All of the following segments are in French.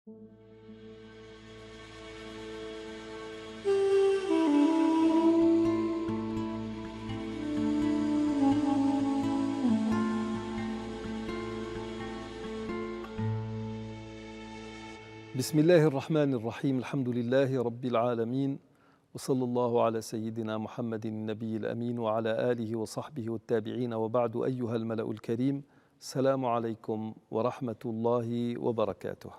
بسم الله الرحمن الرحيم الحمد لله رب العالمين وصلى الله على سيدنا محمد النبي الأمين وعلى آله وصحبه والتابعين وبعد أيها الملأ الكريم السلام عليكم ورحمة الله وبركاته.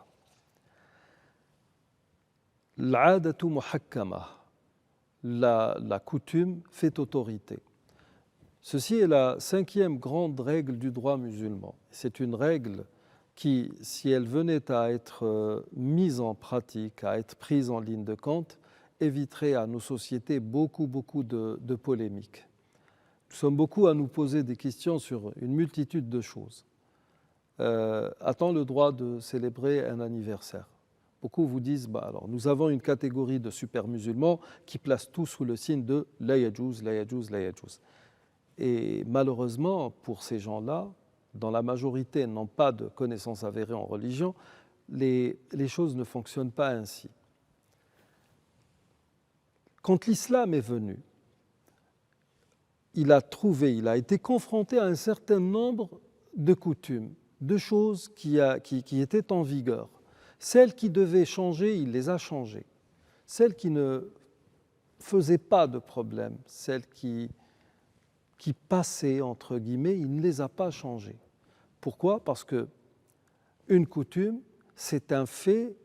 العادة محكمة, la coutume fait autorité. Ceci est la 5e grande règle du droit musulman. C'est une règle qui, si elle venait à être mise en pratique, à être prise en ligne de compte, éviterait à nos sociétés beaucoup de polémiques. Nous sommes beaucoup à nous poser des questions sur une multitude de choses. A-t-on le droit de célébrer un anniversaire? Beaucoup vous disent, alors nous avons une catégorie de super musulmans qui placent tout sous le signe de la yajouz, la yajouz, la yajouz. Et malheureusement, pour ces gens-là, dont la majorité n'ont pas de connaissances avérées en religion, les choses ne fonctionnent pas ainsi. Quand l'islam est venu, il a été confronté à un certain nombre de coutumes, de choses qui étaient en vigueur. Celles qui devaient changer, il les a changées. Celles qui ne faisaient pas de problème, celles qui passaient, entre guillemets, il ne les a pas changées. Pourquoi? Parce qu'une coutume, c'est un fait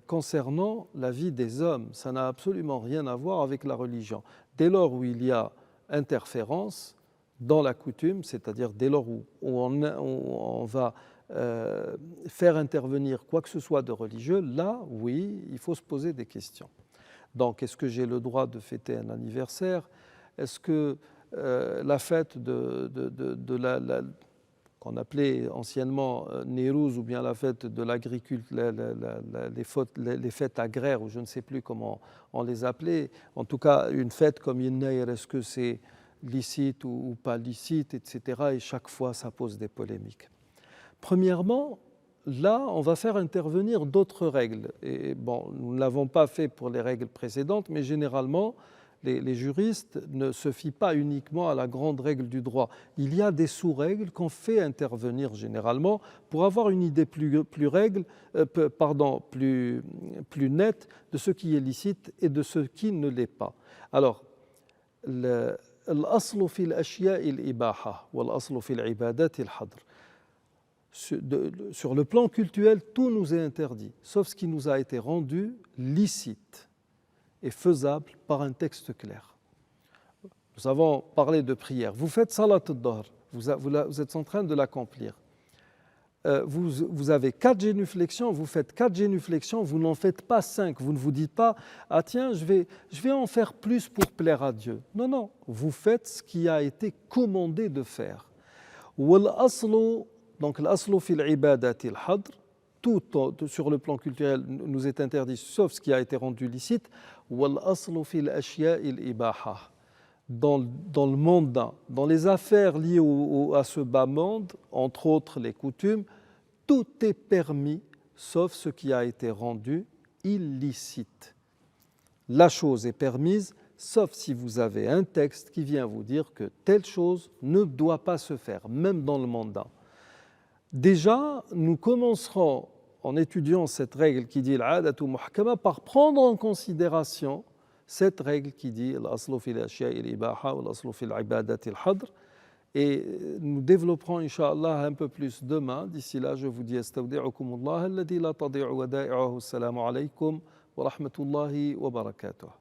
concernant la vie des hommes. Ça n'a absolument rien à voir avec la religion. Dès lors où il y a interférence dans la coutume, c'est-à-dire dès lors où on va faire intervenir quoi que ce soit de religieux, là, oui, il faut se poser des questions. Donc, est-ce que j'ai le droit de fêter un anniversaire? Est-ce que la fête qu'on appelait anciennement Neyrouz ou bien la fête de l'agriculture, les fêtes agraires, ou je ne sais plus comment on les appelait, en tout cas une fête comme Yennaïr, est-ce que c'est licite ou pas licite, etc. Et chaque fois, ça pose des polémiques. Premièrement, là, on va faire intervenir d'autres règles. Et bon, nous ne l'avons pas fait pour les règles précédentes, mais généralement, les juristes ne se fient pas uniquement à la grande règle du droit. Il y a des sous-règles qu'on fait intervenir généralement pour avoir une idée plus nette de ce qui est licite et de ce qui ne l'est pas. Alors, l'aslu fi al-ashya'i al-ibaha wal-aslu fi al-ibadati al-hadr. Sur le plan cultuel, tout nous est interdit, sauf ce qui nous a été rendu licite et faisable par un texte clair. Nous avons parlé de prière. Vous faites salat al-dahr, vous êtes en train de l'accomplir. Vous avez 4 génuflexions, vous faites 4 génuflexions, vous n'en faites pas 5. Vous ne vous dites pas, ah tiens, je vais en faire plus pour plaire à Dieu. Non, vous faites ce qui a été commandé de faire. Donc l'aslu fi al-ibadati al-hadr, tout sur le plan culturel nous est interdit, sauf ce qui a été rendu licite. Wal-aslu fi al-ashya'i al-ibaha. Dans le mondain, dans les affaires liées à ce bas monde, entre autres les coutumes, tout est permis, sauf ce qui a été rendu illicite. La chose est permise, sauf si vous avez un texte qui vient vous dire que telle chose ne doit pas se faire, même dans le mondain. Déjà, nous commencerons en étudiant cette règle qui dit l'adatu muhkama par prendre en considération cette règle qui dit l'aslu fi al-ashya'i al-ibaha wa l'aslu fi al-ibadati al-hadr, et nous développerons incha'Allah un peu plus demain. D'ici là, je vous dis astawdi'ukumullah alladhi la tadi'u wada'i'uhu. Assalamu alaykum wa rahmatullahi wa barakatuh.